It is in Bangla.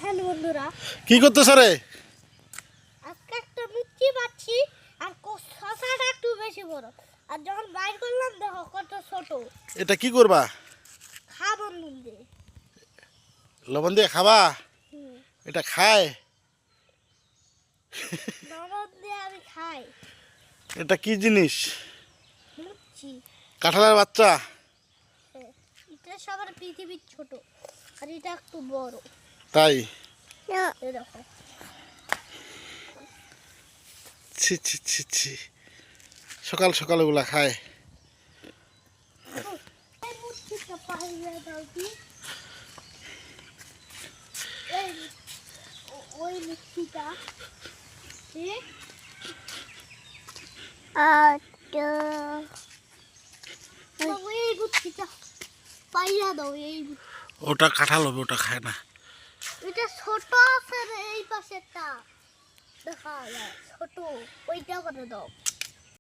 হ্যালো বন্ধুরা, কি করতেছ রে? আজকে একটা মুচি পাচ্ছি আর শশাটা একটু বেশি বড়। আর যখন বাইর করলাম দেখো কত ছোট। এটা কি করবা? খাবো নুন দিয়ে। লবণ দিয়ে খাবা? হুম, এটা খায়? নরম দিয়ে আমি খাই। এটা কি জিনিস? মুচি। কাঁঠালের বাচ্চা? এটা সবার পৃথিবীর ছোট আর এটা একটু বড়। তাই? এই দেখো। ছি ছি ছি ছি, সকাল সকাল ওগুলা খায়? এই মুচিটা পাইলে দাও কি? এই ওই মুচিটা এই মুচিটা পাইয়া দাও। ওটা কাঁঠাল হবে, ওটা খায় না। এটা ছোট আছে রে, এই পাশেরটা দেখা যায় ছোট, ওইটা করে দাও।